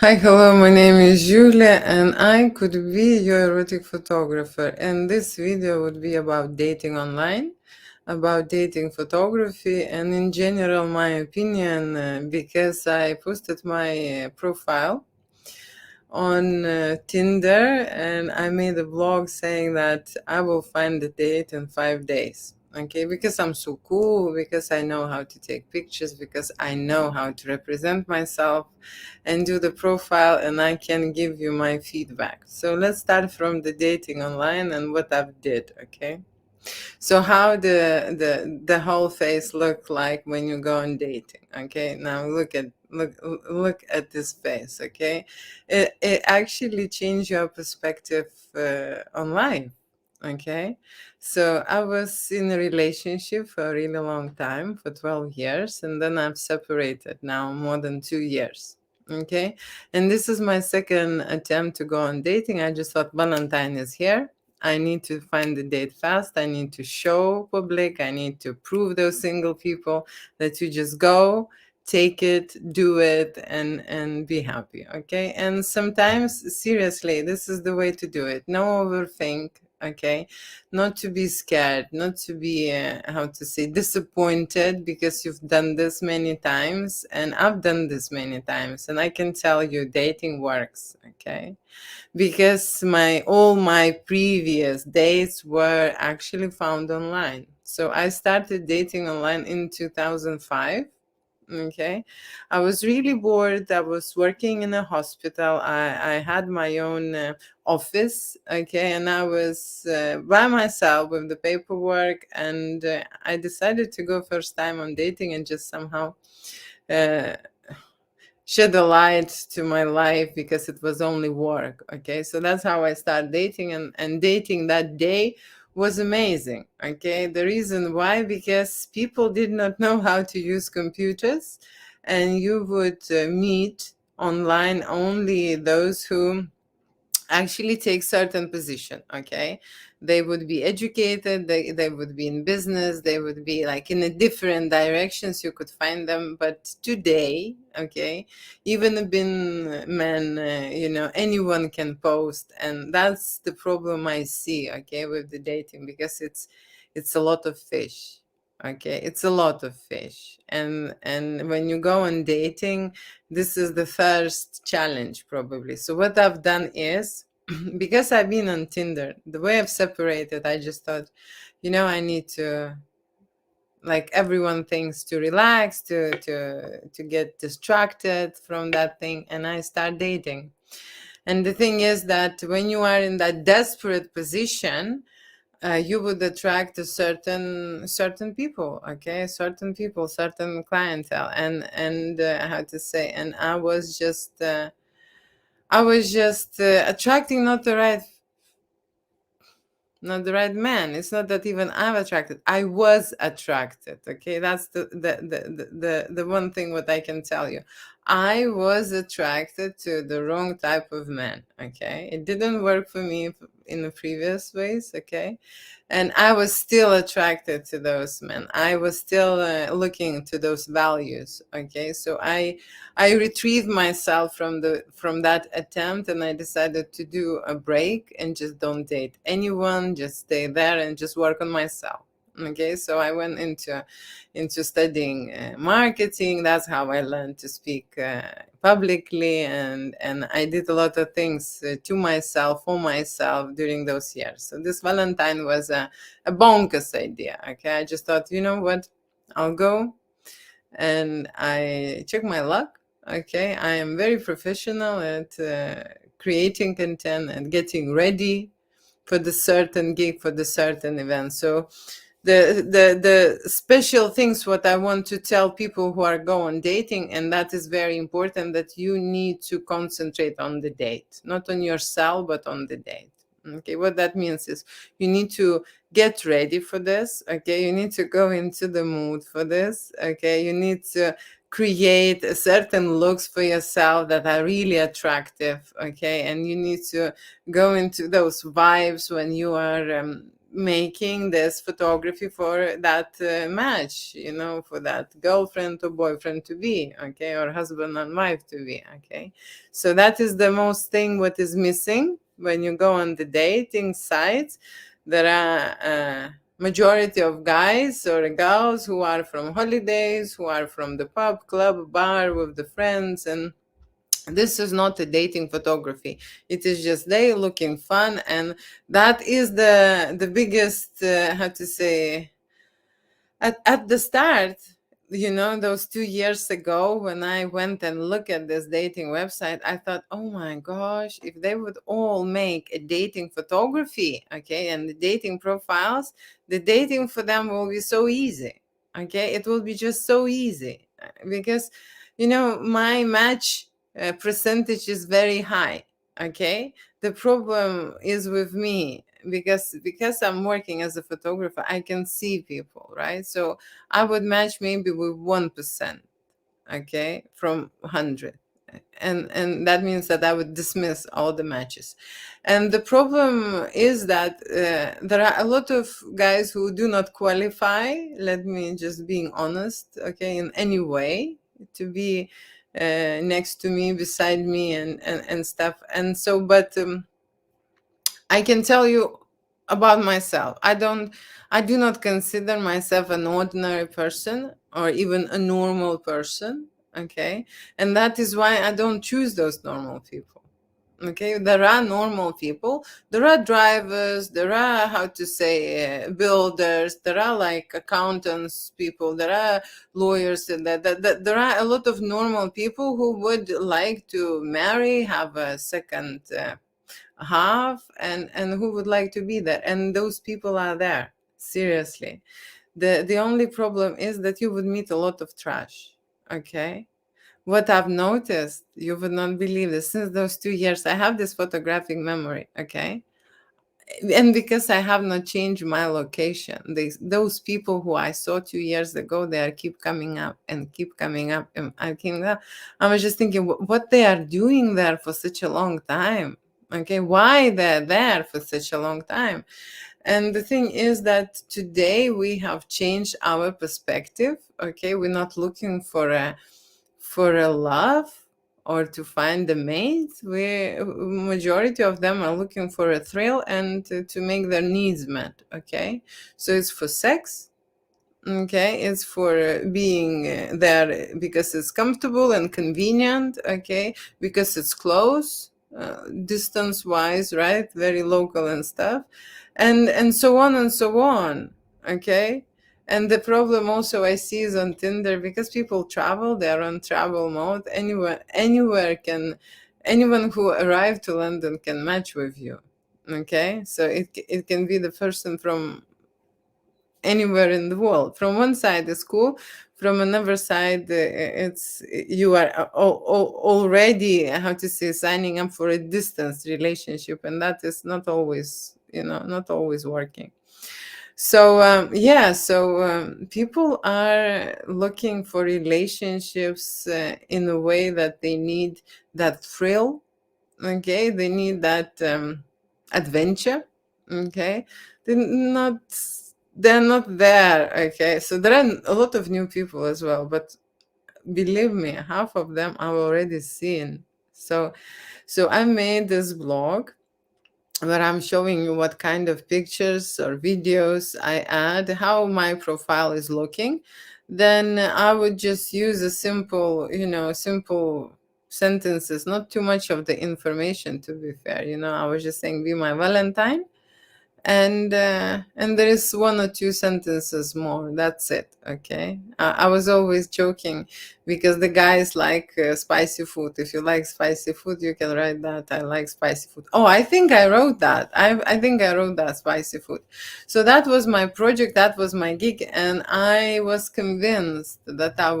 Hi, hello, my name is Julia and I could be your erotic photographer. And this video would be about dating online, about dating photography, and in general, my opinion, because I posted my profile on Tinder and I made a blog saying that I will find a date in 5 days. Okay, because I'm so cool, because I know how to take pictures, because I know how to represent myself and do the profile, and I can give you my feedback. So let's start from the dating online and what I've did, okay? So how the whole face look like when you go on dating? Okay, now look at this face. Okay, it actually changed your perspective on life. Okay, so I was in a relationship for a really long time, for 12 years, and then I've separated now more than 2 years. Okay, and this is my second attempt to go on dating. I just thought Valentine is here. I need to find the date fast. I need to show public. I need to prove those single people that you just go, take it, do it, and be happy. Okay. And sometimes, seriously, this is the way to do it. No overthink. Okay, not to be scared, not to be how to say disappointed because you've done this many times, and I've done this many times, and I can tell you, dating works. Okay, because my all my previous dates were actually found online. So I started dating online in 2005. Okay, I was really bored. I was working in a hospital. I had my own office. Okay, and I was by myself with the paperwork, and I decided to go first time on dating and just somehow uh, shed a light to my life because it was only work. Okay, so that's how I started dating, and dating that day was amazing. Okay, the reason why, because people did not know how to use computers, and you would meet online only those who actually take certain position. Okay, they would be educated, they would be in business, they would be like in a different directions, you could find them. But today, okay, even been men, anyone can post, and that's the problem I see, okay, with the dating, because it's a lot of fish. Okay, it's a lot of fish, and when you go on dating, this is the first challenge probably. So what I've done is, because I've been on Tinder, the way I've separated, I just thought, I need to, like everyone thinks, to relax, to get distracted from that thing, and I start dating. And the thing is that when you are in that desperate position, you would attract a certain people, okay, certain people, certain clientele, and how to say, and I was just attracting not the right man. It's not that even I'm attracted. I was attracted. Okay, that's the one thing what I can tell you. I was attracted to the wrong type of man. Okay, it didn't work for me in the previous ways. Okay, and I was still attracted to those men. I was still looking to those values. Okay, so I retrieved myself from that attempt, and I decided to do a break and just don't date anyone, just stay there and just work on myself. Okay, so I went into studying marketing. That's how I learned to speak publicly, and I did a lot of things to myself, for myself, during those years. So this Valentine was a bonkers idea. Okay, I just thought, you know what, I'll go, and I check my luck. Okay, I am very professional at creating content and getting ready for the certain gig, for the certain event. So the special things what I want to tell people who are going dating, and that is very important, that you need to concentrate on the date, not on yourself but on the date. Okay, what that means is you need to get ready for this. Okay, you need to go into the mood for this. Okay, you need to create a certain looks for yourself that are really attractive. Okay, and you need to go into those vibes when you are making this photography for that match, for that girlfriend or boyfriend to be, okay, or husband and wife to be, okay. So that is the most thing what is missing when you go on the dating sites. There are majority of guys or girls who are from holidays, who are from the pub, club, bar with the friends, and this is not a dating photography. It is just they looking fun, and that is the biggest how to say, at the start, those 2 years ago when I went and looked at this dating website, I thought, oh my gosh, if they would all make a dating photography, okay, and the dating profiles, the dating for them will be so easy. Okay, it will be just so easy because my match percentage is very high. Okay, the problem is with me because I'm working as a photographer, I can see people, right? So I would match maybe with 1%, okay, from 100. And that means that I would dismiss all the matches. And the problem is that there are a lot of guys who do not qualify, let me just being honest, okay, in any way to be next to me, beside me, and stuff. And so, but I can tell you about myself. I do not consider myself an ordinary person or even a normal person. Okay. And that is why I don't choose those normal people. Okay. There are normal people. There are drivers. There are, how to say, builders. There are like accountants people. There are lawyers. And there are a lot of normal people who would like to marry, have a second half, and who would like to be there, and those people are there, seriously. The only problem is that you would meet a lot of trash. Okay, what I've noticed, you would not believe this, since those 2 years I have this photographic memory. Okay, and because I have not changed my location, those people who I saw 2 years ago, they are keep coming up and keep coming up, and I was just thinking what they are doing there for such a long time. Okay, why they're there for such a long time. And the thing is that today we have changed our perspective. Okay, we're not looking for a love or to find a mate. We majority of them are looking for a thrill and to make their needs met. Okay, so it's for sex. Okay, it's for being there because it's comfortable and convenient. Okay, because it's close, distance wise, right, very local and stuff, and so on and so on. Okay, and the problem also I see is on Tinder, because people travel, they're on travel mode. Anywhere can, anyone who arrived to London can match with you. Okay, so it can be the person from anywhere in the world. From one side is cool, from another side it's you are already, how to say, signing up for a distance relationship, and that is not always, not always working. So people are looking for relationships in a way that they need that thrill. Okay, they need that adventure. Okay, they're not they're not there. Okay, so there are a lot of new people as well, but believe me, half of them I've already seen. So I made this blog where I'm showing you what kind of pictures or videos I add, how my profile is looking. Then I would just use a simple sentences, not too much of the information, to be fair. I was just saying, be my Valentine, and there is one or two sentences more, that's it. Okay, I was always joking because the guys like spicy food. If you like spicy food, you can write that I like spicy food. Oh, I think I wrote that. I think I wrote that, spicy food. So that was my project, that was my gig, and I was convinced that I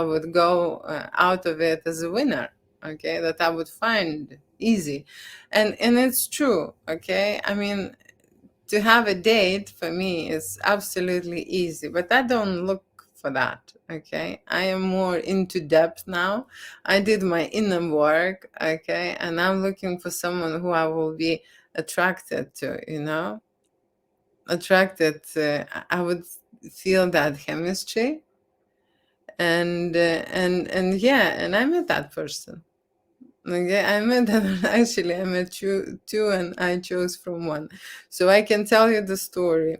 would go out of it as a winner. Okay, that I would find easy, and it's true. Okay, I mean, to have a date for me is absolutely easy, but I don't look for that. Okay, I am more into depth now. I did my inner work. Okay, and I'm looking for someone who I will be attracted to. attracted, I would feel that chemistry, and yeah, and I met that person. Okay, I met that. Actually, I met two, and I chose from one, so I can tell you the story.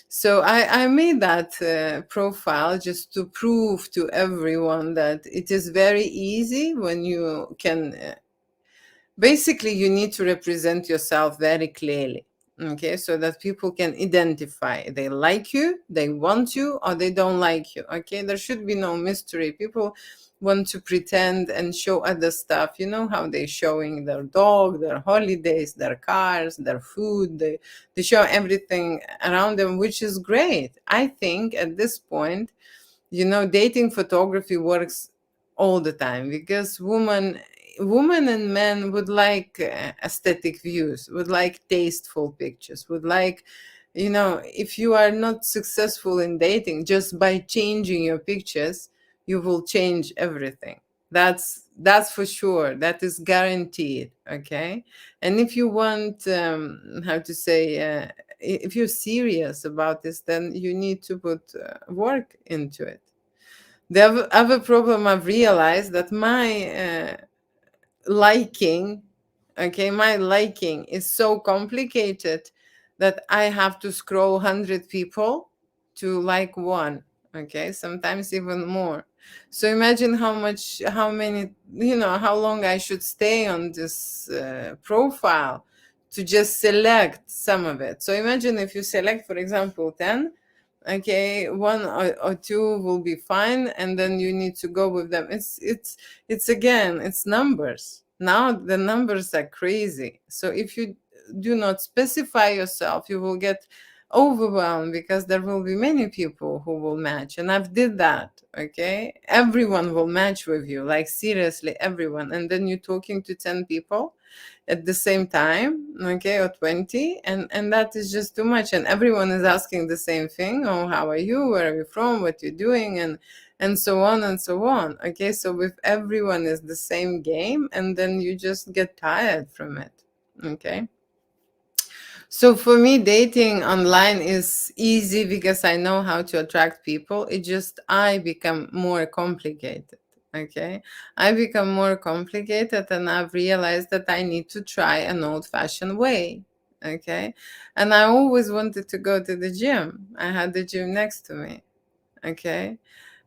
So I made that profile just to prove to everyone that it is very easy when you can. Basically, you need to represent yourself very clearly, okay, so that people can identify they like you, they want you, or they don't like you. Okay, there should be no mystery. People want to pretend and show other stuff. You know how they showing their dog, their holidays, their cars, their food. They show everything around them, which is great. I think at this point, dating photography works all the time, because women and men would like aesthetic views, would like tasteful pictures, would like, if you are not successful in dating, just by changing your pictures, you will change everything. That's for sure. That is guaranteed. Okay. And if you want, how to say, if you're serious about this, then you need to put work into it. The other problem I've realized, that liking my liking is so complicated that I have to scroll 100 people to like one. Okay, sometimes even more. So imagine how many, how long I should stay on this profile to just select some of it. So imagine if you select, for example, 10. Okay, one or two will be fine, and then you need to go with them. It's again, it's numbers. Now the numbers are crazy. So if you do not specify yourself, you will get overwhelmed, because there will be many people who will match. And I've did that. Okay, everyone will match with you, like seriously everyone, and then you're talking to 10 people at the same time, okay, or 20, and that is just too much, and everyone is asking the same thing. Oh, how are you, where are you from, what you're doing, and so on and so on. Okay, so with everyone is the same game, and then you just get tired from it. Okay, so for me, dating online is easy because I know how to attract people. It just, I become more complicated. Okay. I become more complicated, and I've realized that I need to try an old fashioned way. Okay. And I always wanted to go to the gym. I had the gym next to me. Okay.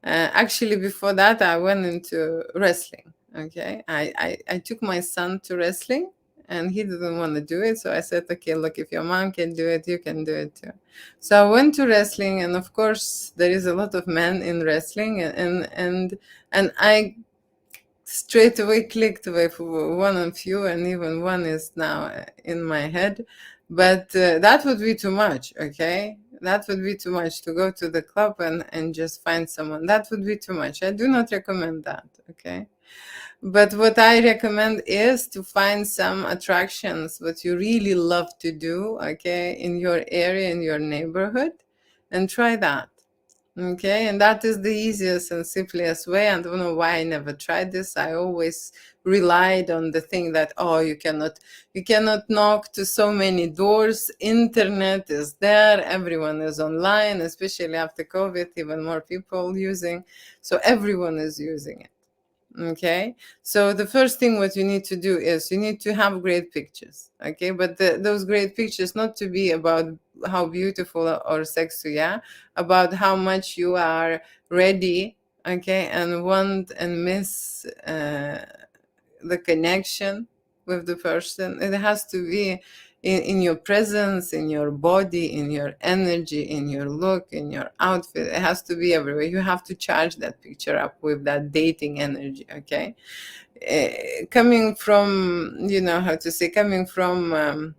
Actually, before that, I went into wrestling. Okay, I took my son to wrestling, and he didn't want to do it. So I said, okay, look, if your mom can do it, you can do it too. So I went to wrestling, and of course, there is a lot of men in wrestling, and I straight away clicked with one of you, and even one is now in my head. But that would be too much. Okay, that would be too much to go to the club and just find someone. That would be too much. I do not recommend that. Okay, but what I recommend is to find some attractions that you really love to do, okay, in your area, in your neighborhood, and try that. Okay, and that is the easiest and simplest way. I don't know why I never tried this. I always relied on the thing that, oh, you cannot knock to so many doors. Internet is there, everyone is online, especially after COVID, even more people using. So everyone is using it. Okay, so the first thing what you need to do is you need to have great pictures. Okay, but those great pictures not to be about how beautiful or sexy, yeah, about how much you are ready, okay, and want and miss the connection with the person. It has to be in your presence, in your body, in your energy, in your look, in your outfit. It has to be everywhere. You have to charge that picture up with that dating energy. Okay, coming from, how to say, coming from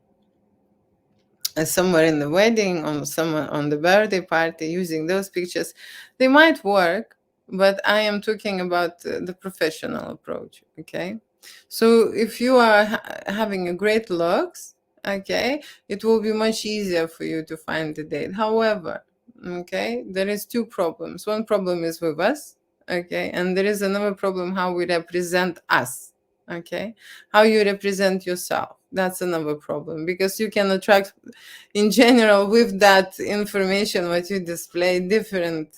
somewhere in the wedding, or someone on the birthday party, using those pictures, they might work, but I am talking about the professional approach. Okay, so if you are having a great looks, okay, it will be much easier for you to find a date. However, okay, there is two problems. One problem is with us, okay, and there is another problem, how we represent us. Okay, how you represent yourself. That's another problem, because you can attract, in general, with that information what you display, different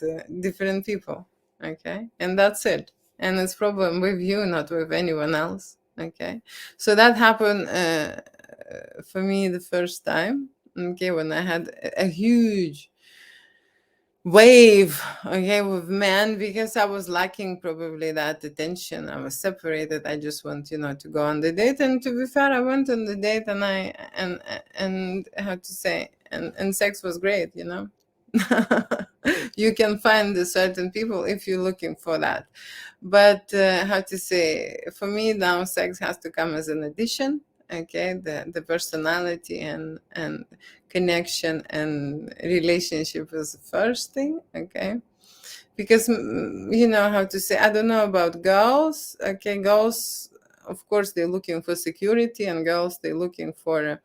people. Okay, and that's it. And it's problem with you, not with anyone else. Okay, so that happened for me the first time. Okay, when I had a huge wave, okay, with men, because I was lacking probably that attention. I was separated. I just want, to go on the date. And to be fair, I went on the date, and and how to say, and sex was great. You can find certain people if you're looking for that. But how to say, for me now, sex has to come as an addition. Okay, the personality and connection and relationship is the first thing. Okay, because you know how to say, I don't know about girls. Okay, girls, of course, they're looking for security, and girls, they're looking for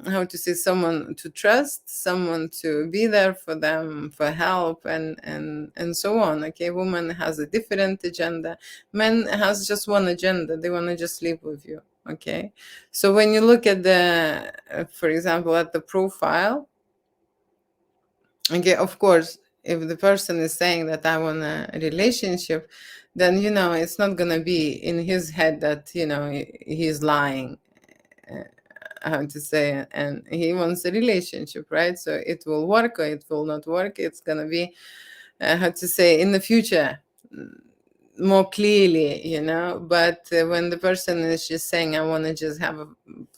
how to say, someone to trust, someone to be there for them, for help, and so on. Okay, woman has a different agenda, men has just one agenda, they want to just live with you. Okay, so when you look at the for example, at the profile, okay, of course, if the person is saying that I want a relationship, then it's not gonna be in his head that he's lying, how to say, and he wants a relationship, right? So it will work or it will not work. It's gonna be how to say, in the future, more clearly, but when the person is just saying, I want to just have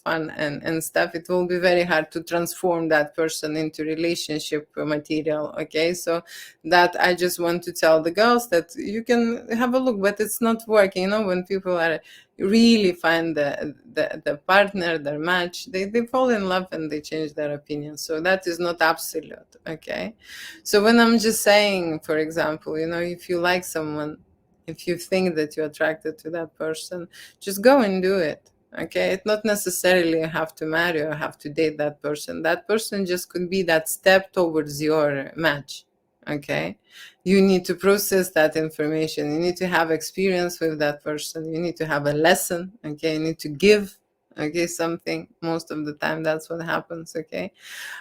fun and stuff, it will be very hard to transform that person into relationship material. Okay, so that I just want to tell the girls that you can have a look, but it's not working. When people are really find the partner, their match, they fall in love and they change their opinion. So that is not absolute. Okay, so when I'm just saying, for example, if you like someone, if you think that you're attracted to that person, just go and do it. Okay, it's not necessarily you have to marry or have to date that person. That person just could be that step towards your match. Okay, you need to process that information, you need to have experience with that person, you need to have a lesson. Okay, you need to give, okay, something. Most of the time that's what happens. Okay,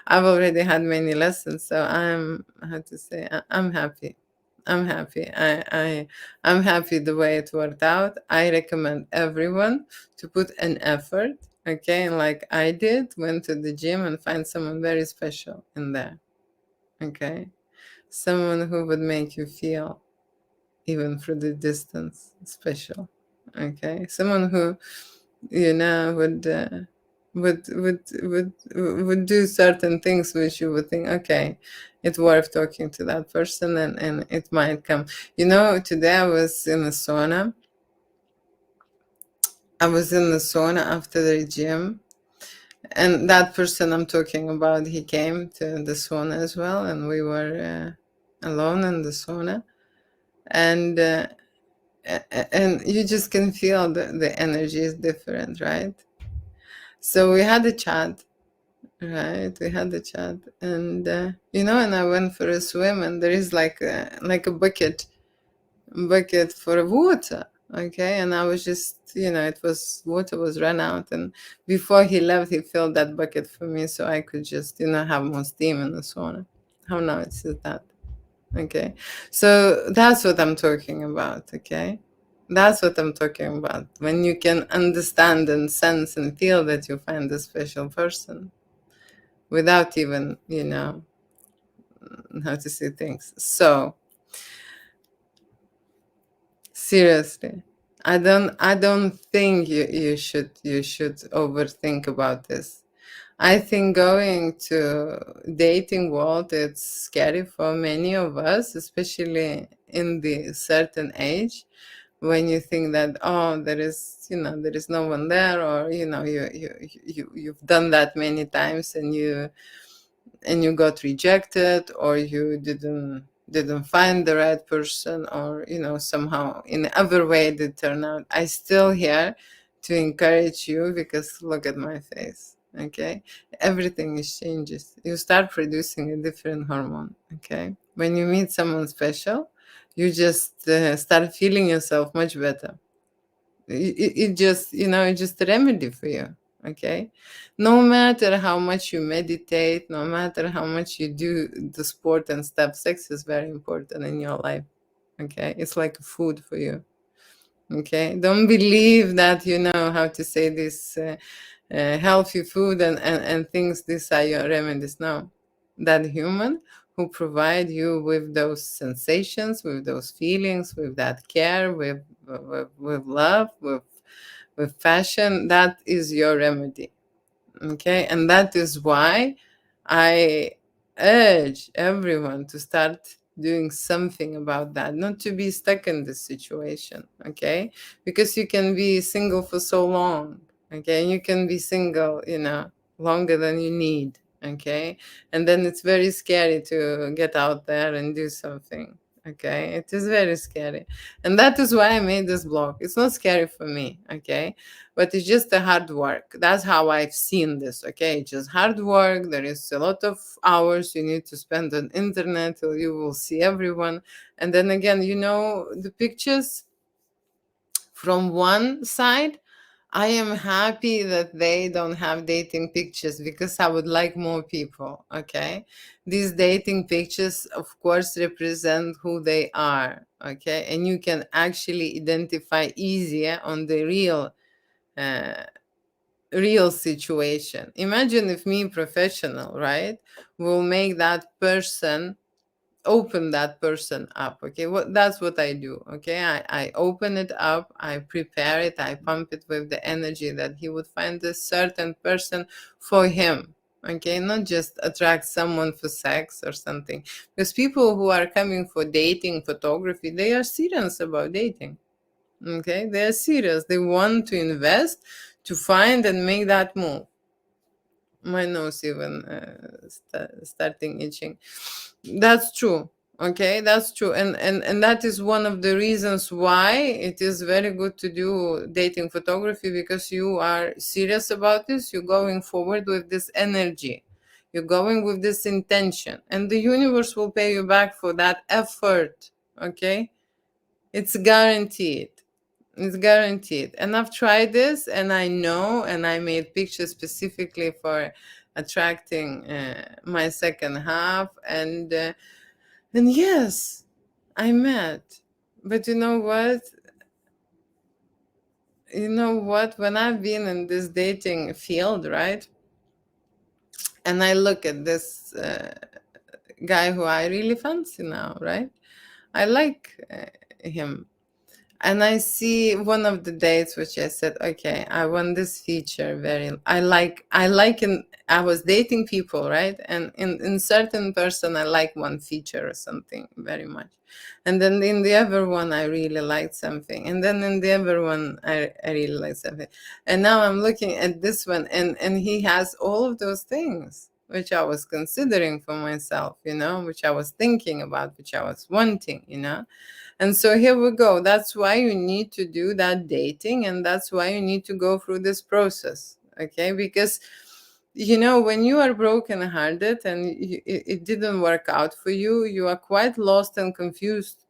I've already had many lessons, so I'm, how to say, I'm happy. I'm happy. I'm happy the way it worked out. I recommend everyone to put an effort. Okay, like I did, went to the gym and find someone very special in there. Okay, someone who would make you feel, even through the distance, special. Okay, someone who would would do certain things which you would think, okay, it's worth talking to that person, and it might come. Today I was in the sauna. After the gym, and that person I'm talking about, he came to the sauna as well, and we were alone in the sauna, and you just can feel the energy is different, right? So we had a chat. Right, we had the chat, and and I went for a swim, and there is like a bucket for water. Okay, and I was just, it was water was run out, and before he left, he filled that bucket for me, so I could just have more steam in the sauna. How nice is that? Okay, so that's what I'm talking about. Okay, that's what I'm talking about. When you can understand and sense and feel that you find a special person without even how to say things. So seriously, I don't think you should overthink about this. I think going to dating world, it's scary for many of us, especially in the certain age, when you think that, oh, there is no one there, or you've done that many times, and you got rejected, or you didn't find the right person, or somehow in other way it did turn out. I still here to encourage you, because look at my face. Okay, everything is changes. You start producing a different hormone. Okay, when you meet someone special, you just start feeling yourself much better. It just it's just a remedy for you. Okay, no matter how much you meditate, no matter how much you do the sport and stuff, sex is very important in your life. Okay, it's like food for you. Okay, don't believe that you know how to say this healthy food and things. These are your remedies. No, that human who provide you with those sensations, with those feelings, with that care, with love, with passion, that is your remedy. Okay, and that is why I urge everyone to start doing something about that, not to be stuck in this situation. Okay, because you can be single for so long. Okay, you can be single, longer than you need. Okay, and then it's very scary to get out there and do something. Okay, it is very scary, and that is why I made this blog. It's not scary for me. Okay, but it's just a hard work. That's how I've seen this. Okay, it's just hard work. There is a lot of hours you need to spend on internet till you will see everyone. And then again, the pictures from one side, I am happy that they don't have dating pictures because I would like more people. Okay, these dating pictures of course represent who they are. Okay, and you can actually identify easier on the uh, real situation. Imagine if me, professional, right, will make that person open that person up. Okay, that's what I do. Okay, I open it up, I prepare it, I pump it with the energy that he would find a certain person for him. Okay, not just attract someone for sex or something, because people who are coming for dating photography, they are serious about dating. Okay, they're serious, they want to invest to find and make that move. My nose even starting itching. That's true. Okay, that's true, and that is one of the reasons why it is very good to do dating photography, because you are serious about this. You're going forward with this energy, you're going with this intention, and the universe will pay you back for that effort. Okay, it's guaranteed. It's guaranteed. And I've tried this, and I know, and I made pictures specifically for attracting my second half. And yes, I met. But you know what? When I've been in this dating field, right? And I look at this guy who I really fancy now, right? I like him. And I see one of the dates which I said, okay, I want this feature very, I was dating people, right? And in certain person, I like one feature or something very much. And then in the other one, I really liked something. And then in the other one, I really liked something. And now I'm looking at this one, and he has all of those things which I was considering for myself, which I was thinking about, which I was wanting, And so here we go. That's why you need to do that dating, and that's why you need to go through this process. Okay, because when you are brokenhearted and it didn't work out for you, you are quite lost and confused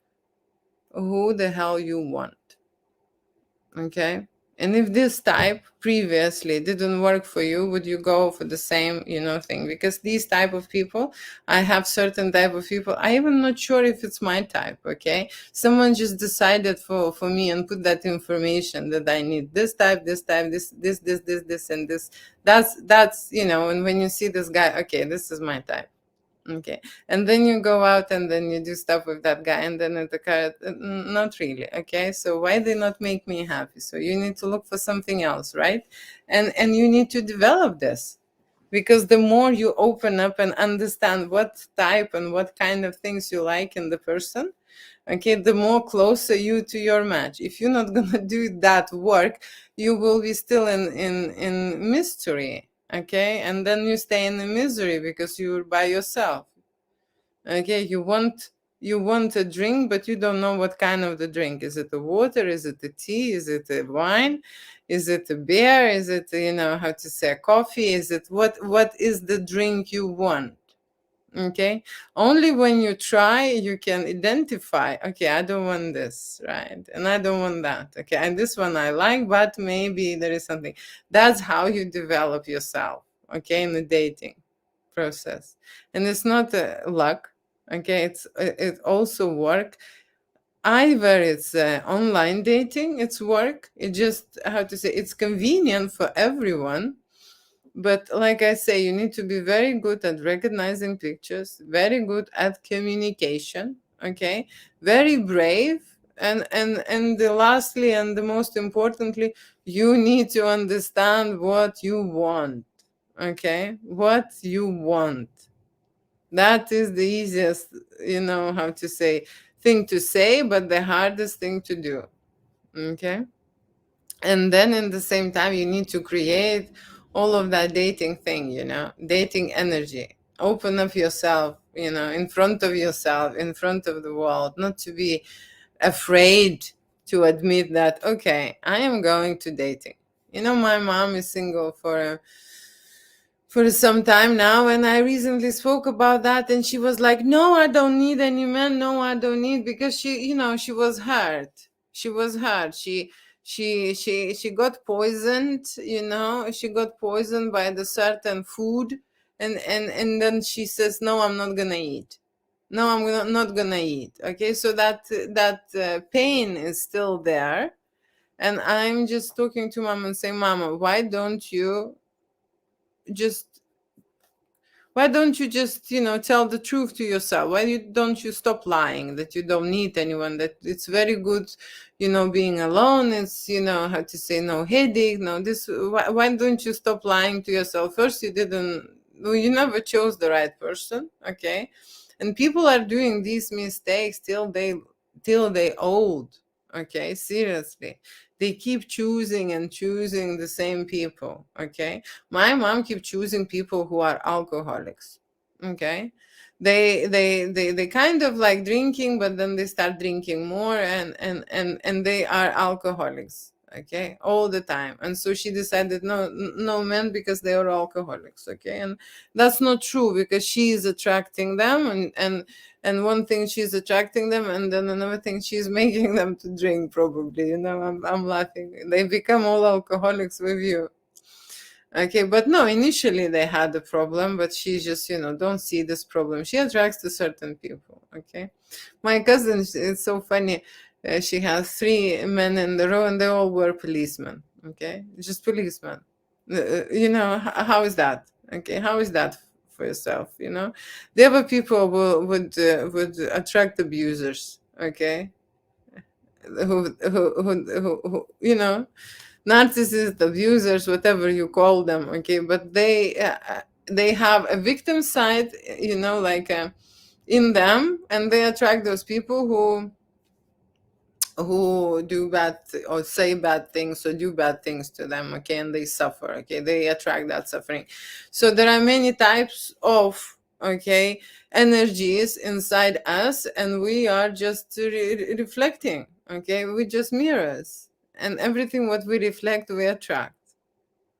who the hell you want. Okay, and if this type previously didn't work for you, would you go for the same thing? Because these type of people, I have certain type of people, I even not sure if it's my type. Okay, someone just decided for me and put that information that I need this type, this and this. That's and when you see this guy, okay, this is my type. Okay, and then you go out and then you do stuff with that guy, and then the car, not really. Okay, so why they not make me happy? So you need to look for something else, right? And you need to develop this, because the more you open up and understand what type and what kind of things you like in the person, okay, the more closer you to your match. If you're not gonna do that work, you will be still in mystery. Okay, and then you stay in the misery because you're by yourself. Okay, you want a drink, but you don't know what kind of the drink. Is it a water? Is it a tea? Is it a wine? Is it a beer? Is it how to say, a coffee? Is it what is the drink you want? Okay, only when you try you can identify, okay, I don't want this, right, and I don't want that, okay, and this one I like, but maybe there is something. That's how you develop yourself, okay, in the dating process. And it's not luck, okay, it also work. Either it's online dating, it's work, it just, how to say, it's convenient for everyone. But like I say, you need to be very good at recognizing pictures, very good at communication, okay, very brave, and the lastly and the most importantly, you need to understand what you want, okay, what you want. That is the easiest, how to say, thing to say, but the hardest thing to do, okay. And then in the same time you need to create all of that dating thing, dating energy. Open up yourself, in front of yourself, in front of the world, not to be afraid to admit that, okay, I am going to dating. My mom is single for some time now, and I recently spoke about that, and she was like, no, I don't need any man, no, I don't need, because she was hurt. She was hurt. She got poisoned, she got poisoned by the certain food, and then she says, no, I'm not gonna eat. No, not gonna eat. Okay, so that pain is still there. And I'm just talking to mom and saying, mama, just why don't you just, tell the truth to yourself? Don't you stop lying that you don't need anyone, that it's very good, being alone. It's, how to say, no headache, no this. Why don't you stop lying to yourself? First, you never chose the right person, okay? And people are doing these mistakes till they old, okay? Seriously. They keep choosing and choosing the same people, okay? My mom keep choosing people who are alcoholics, okay. They kind of like drinking, but then they start drinking more, and they are alcoholics, okay, all the time. And so she decided, no men, because they are alcoholics, okay. And that's not true, because she is attracting them, and one thing, she's attracting them, and then another thing, she's making them to drink, probably. I'm laughing. They become all alcoholics with you. Okay, but no, initially they had a problem, but she just, don't see this problem. She attracts to certain people. Okay. My cousin, it's so funny. She has three men in the row, and they all were policemen. Okay. Just policemen. How is that? Okay. How is that for yourself? The other people would attract abusers. Okay. Who narcissists, abusers, whatever you call them, okay, but they have a victim side, like in them, and they attract those people who do or say bad things or do bad things to them, okay, and they suffer, okay, they attract that suffering. So there are many types of, okay, energies inside us, and we are just reflecting, okay, we just mirrors, and everything what we reflect we attract.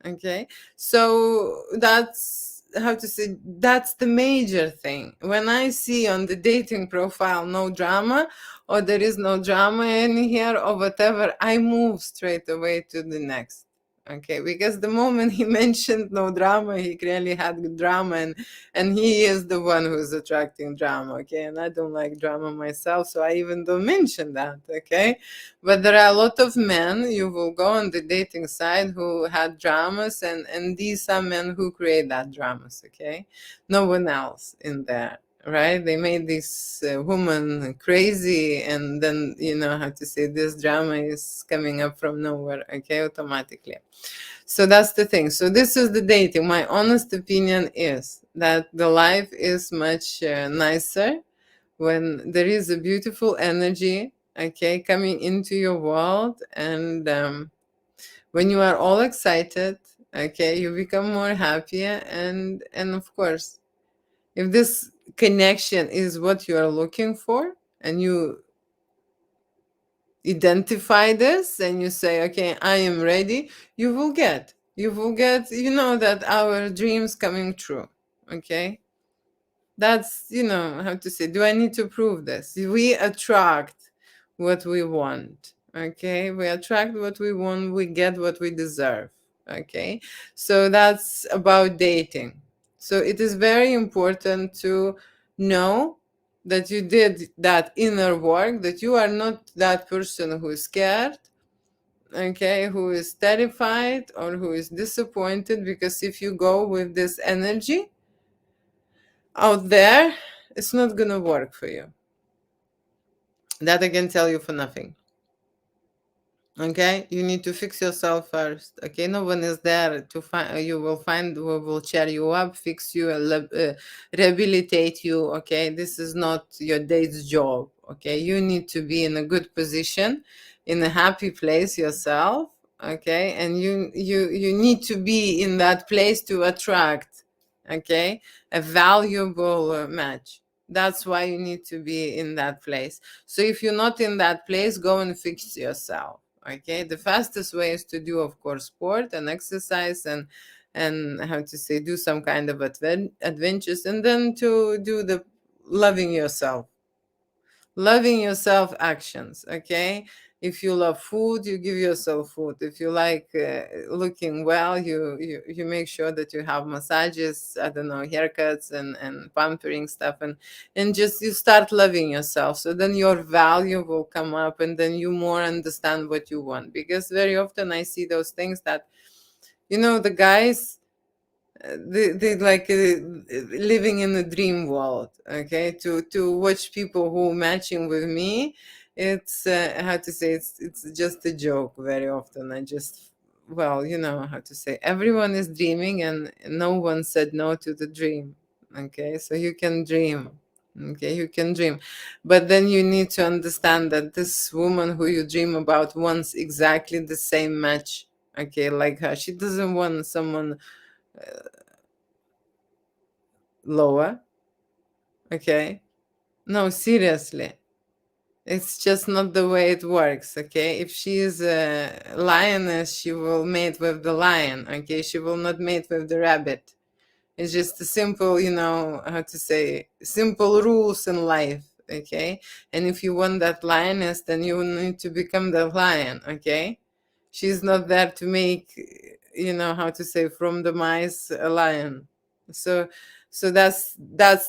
Okay, so that's, how to say, that's the major thing. When I see on the dating profile no drama, or there is no drama in here, or whatever, I move straight away to the next. Okay, because the moment he mentioned no drama, he clearly had drama, and he is the one who's attracting drama. Okay, and I don't like drama myself, so I even don't mention that. Okay, but there are a lot of men, you will go on the dating side, who had dramas, and these are men who create that dramas, okay? No one else in there, right? They made this woman crazy, and then, how to say, this drama is coming up from nowhere, okay, automatically. So that's the thing. So this is the dating. My honest opinion is that the life is much nicer when there is a beautiful energy, okay, coming into your world, and when you are all excited, okay, you become more happier, and of course, if this connection is what you are looking for, and you identify this, and you say, okay, I am ready, you will get that our dreams coming true, okay. That's, how to say, do I need to prove this? We attract what we want. Okay, we attract what we want, we get what we deserve. Okay, so that's about dating. So it is very important to know that you did that inner work, that you are not that person who is scared, okay, who is terrified or who is disappointed, because if you go with this energy out there, it's not gonna work for you. That I can tell you for nothing. Okay, you need to fix yourself first. Okay, no one is there to find. You will find who will cheer you up, fix you, rehabilitate you. Okay, this is not your day's job. Okay, you need to be in a good position, in a happy place yourself. Okay, and you need to be in that place to attract. Okay, a valuable match. That's why you need to be in that place. So if you're not in that place, go and fix yourself. Okay, the fastest way is to do, of course, sport and exercise, and how to say, do some kind of adventures, and then to do the loving yourself actions. Okay, if you love food, you give yourself food. If you like looking well, you make sure that you have massages, I don't know, haircuts and pampering stuff, and just you start loving yourself. So then your value will come up, and then you more understand what you want. Because very often I see those things that, the guys, they like living in a dream world. Okay, to watch people who matching with me, it's how to say, it's just a joke. Very often I just, well, how to say, everyone is dreaming, and no one said no to the dream. Okay, so you can dream. Okay, you can dream, but then you need to understand that this woman who you dream about wants exactly the same match. Okay, like her, she doesn't want someone lower. Okay, no, seriously, it's just not the way it works. Okay, if she is a lioness, she will mate with the lion. Okay, she will not mate with the rabbit. It's just a simple, how to say, simple rules in life. Okay, and if you want that lioness, then you need to become the lion. Okay, she's not there to make, how to say, from the mice a lion. So so that's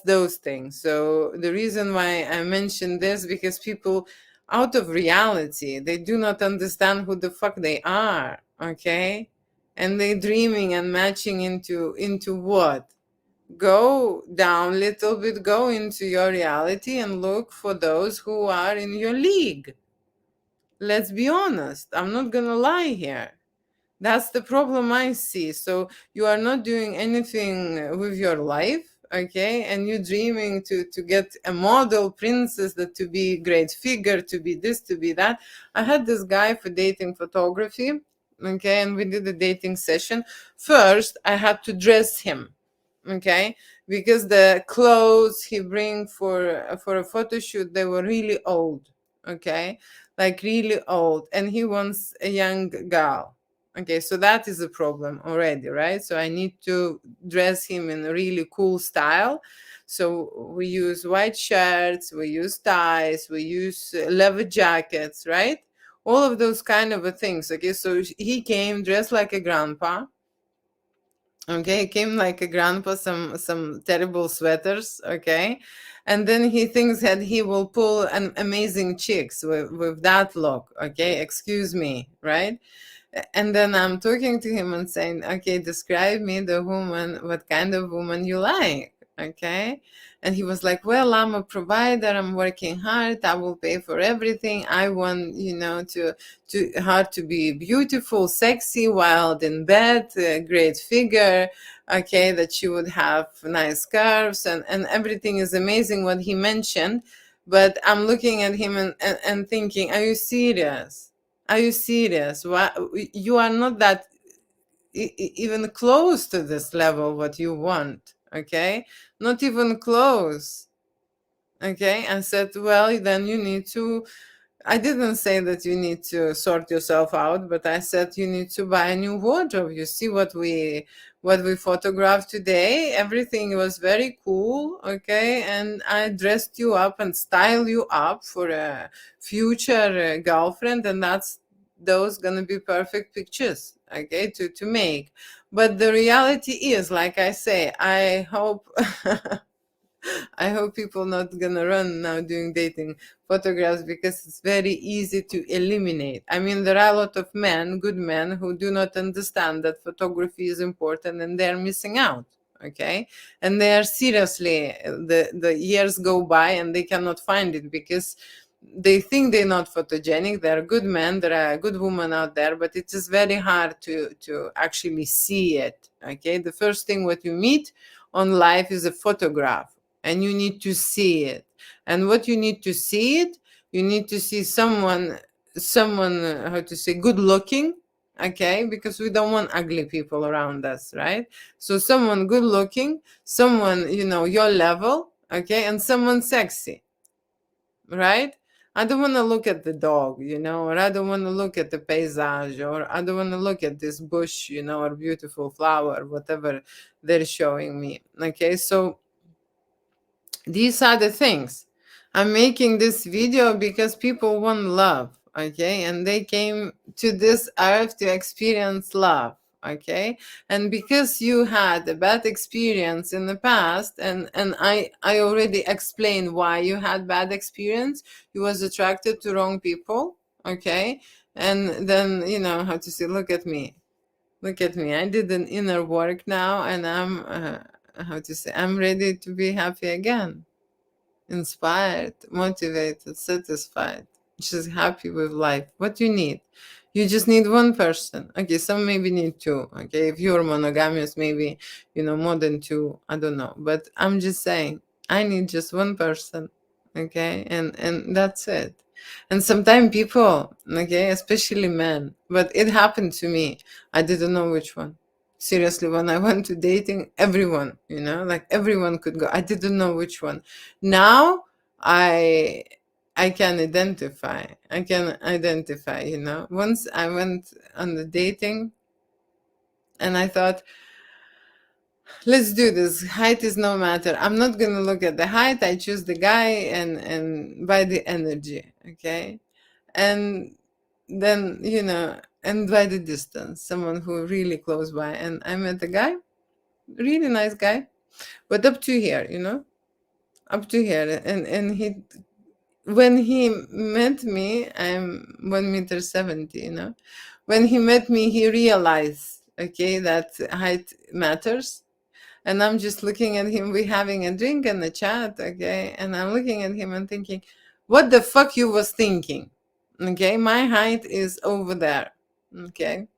those things. So the reason why I mentioned this, because people out of reality, they do not understand who the fuck they are. Okay, and they dreaming and matching into what? Go down a little bit, go into your reality and look for those who are in your league. Let's be honest, I'm not gonna lie here. That's the problem I see. So you are not doing anything with your life. Okay, and you dreaming to get a model princess, that to be great figure, to be this, to be that. I had this guy for dating photography. Okay, and we did a dating session. First I had to dress him. Okay, because the clothes he bring for a photo shoot, they were really old. Okay, like really old, and he wants a young girl. Okay, so that is a problem already, right? So I need to dress him in a really cool style. So we use white shirts, we use ties, we use leather jackets, right? All of those kind of things. Okay, so he came dressed like a grandpa. Okay, he came like a grandpa, some terrible sweaters. Okay, and then he thinks that he will pull an amazing chicks with that look. Okay, excuse me, right? And then I'm talking to him and saying, okay, describe me the woman, what kind of woman you like. Okay, and he was like, well, I'm a provider, I'm working hard, I will pay for everything. I want, to her to be beautiful, sexy, wild in bed, a great figure. Okay, that she would have nice curves, and everything is amazing what he mentioned. But I'm looking at him and thinking, are you serious? Are you serious? Why, you are not that even close to this level what you want. Okay, not even close. Okay, I said, well, then you need to I didn't say that you need to sort yourself out, but I said you need to buy a new wardrobe. You see what we photographed today. Everything was very cool, okay? And I dressed you up and styled you up for a future girlfriend, and that's those gonna be perfect pictures, okay, to make. But the reality is, like I say, I hope I hope people not gonna run now doing dating photographs, because it's very easy to eliminate. I mean, there are a lot of men, good men, who do not understand that photography is important, and they're missing out. Okay, and they are seriously, the years go by and they cannot find it because they think they're not photogenic. There are good men, there are good women out there, but it is very hard to actually see it. Okay, the first thing what you meet on life is a photograph, and you need to see it. And what you need to see it, you need to see someone, how to say, good looking, okay, because we don't want ugly people around us, right? So someone good looking, someone, your level, okay, and someone sexy, right? I don't want to look at the dog, or I don't want to look at the paysage, or I don't want to look at this bush, or beautiful flower, whatever they're showing me. Okay, so these are the things. I'm making this video because people want love, okay? And they came to this earth to experience love, okay? And because you had a bad experience in the past, and I already explained why you had bad experience. You was attracted to wrong people, okay? And then, how to say, look at me. Look at me. I did an inner work now, and how to say, I'm ready to be happy again, inspired, motivated, satisfied, just happy with life. What you need? You just need one person. Okay, some maybe need two. Okay, if you're monogamous, maybe, more than two. I don't know. But I'm just saying, I need just one person. Okay, and that's it. And sometimes people, okay, especially men, but it happened to me. I didn't know which one. Seriously, when I went to dating, everyone, like everyone could go. I didn't know which one. Now I I can identify. Once I went on the dating, and I thought, let's do this. Height is no matter. I'm not gonna look at the height. I choose the guy, and by the energy, okay? And then, and by the distance, someone who really close by. And I met a guy, really nice guy, but up to here, up to here. And he, when he met me, I'm 1 meter 70, when he met me, he realized, okay, that height matters. And I'm just looking at him, we having a drink and a chat, okay, and I'm looking at him and thinking, what the fuck you was thinking? Okay, my height is over there. Okay,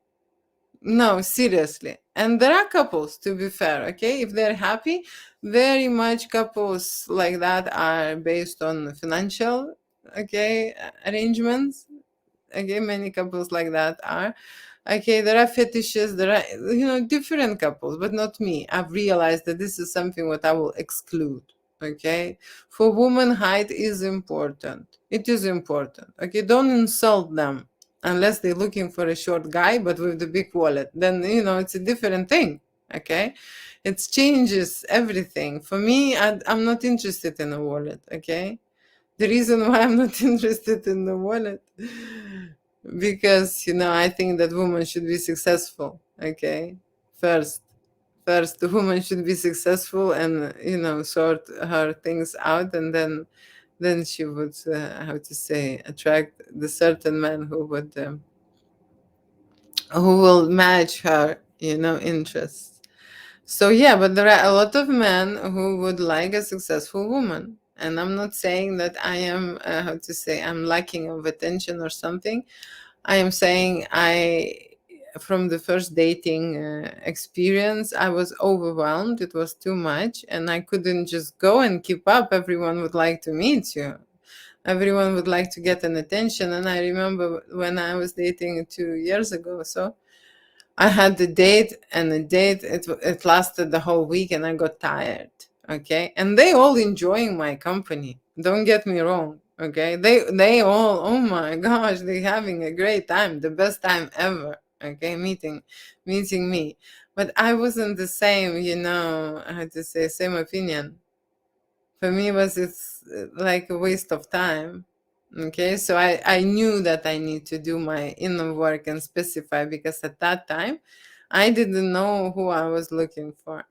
no, seriously. And there are couples, to be fair, okay, if they're happy, very much couples like that are based on financial, okay, arrangements. Okay, many couples like that are. Okay, there are fetishes, there are, different couples, but not me. I've realized that this is something what I will exclude. Okay, for women, height is important. It is important. Okay, don't insult them unless they're looking for a short guy but with the big wallet. Then, it's a different thing. Okay, it changes everything. For me, I'm not interested in a wallet. Okay, the reason why I'm not interested in the wallet, because I think that women should be successful. Okay, first the woman should be successful, and sort her things out, and then she would, how to say, attract the certain man who will match her interests. So yeah, but there are a lot of men who would like a successful woman. And I'm not saying that I am, how to say, I'm lacking of attention or something. I am saying from the first dating experience, I was overwhelmed. It was too much, and I couldn't just go and keep up. Everyone would like to meet you. Everyone would like to get an attention. And I remember when I was dating 2 years ago, so I had the date, and the date, it lasted the whole week, and I got tired. Okay, and they all enjoying my company. Don't get me wrong. Okay, they all, oh my gosh, they having a great time, the best time ever. Okay, meeting me, but I wasn't the same. I had to say same opinion. For me, it's like a waste of time. Okay, so I knew that I need to do my inner work and specify, because at that time I didn't know who I was looking for.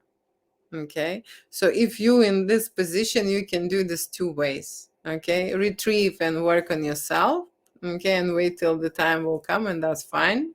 Okay, so if you in this position, you can do this two ways. Okay, retrieve and work on yourself. Okay, and wait till the time will come, and that's fine.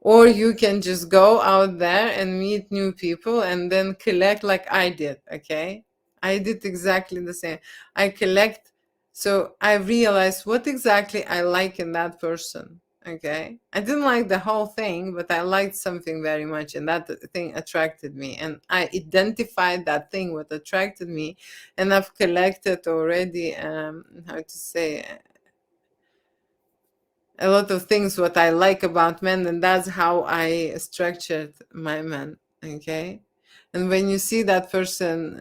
Or you can just go out there and meet new people and then collect, like I did. Okay, I did exactly the same. I collect, so I realized what exactly I like in that person. Okay, I didn't like the whole thing, but I liked something very much, and that thing attracted me, and I identified that thing what attracted me. And I've collected already, how to say, a lot of things what I like about men, and that's how I structured my men. Okay, and when you see that person,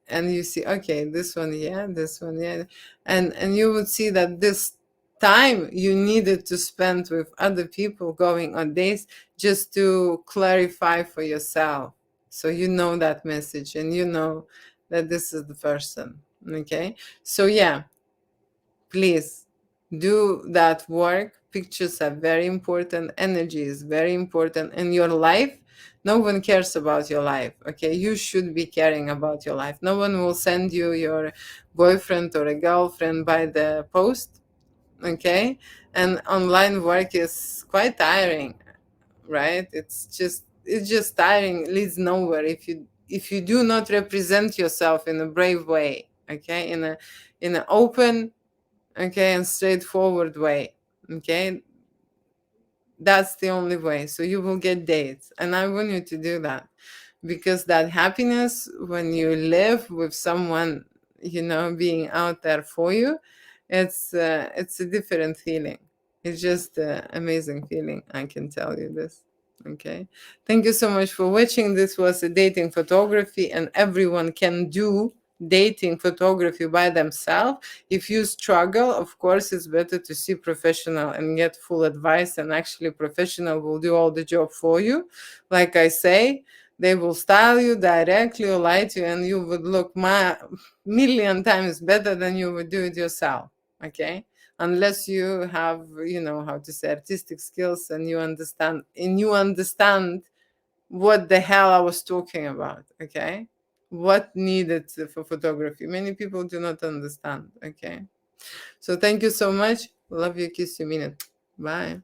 and you see, okay, this one, yeah, this one, yeah, and you would see that this time you needed to spend with other people, going on days, just to clarify for yourself, so you know that message, and you know that this is the person. Okay, so yeah, please do that work. Pictures are very important, energy is very important in your life. No one cares about your life. Okay, you should be caring about your life. No one will send you your boyfriend or a girlfriend by the post. Okay, and online work is quite tiring, right? It's just tiring, leads nowhere if you do not represent yourself in a brave way. Okay, in an open, okay, and straightforward way. Okay, that's the only way, so you will get dates, and I want you to do that, because that happiness when you live with someone, being out there for you, it's a different feeling. It's just an amazing feeling, I can tell you this. Okay, thank you so much for watching. This was a dating photography, and everyone can do dating photography by themselves. If you struggle, of course it's better to see professional and get full advice, and actually professional will do all the job for you. Like I say, they will style you directly or light you, and you would look million times better than you would do it yourself. Okay, unless you have, how to say, artistic skills, and you understand what the hell I was talking about. Okay, what needed for photography. Many people do not understand. Okay, so thank you so much. Love you, kiss you, mean it. Bye.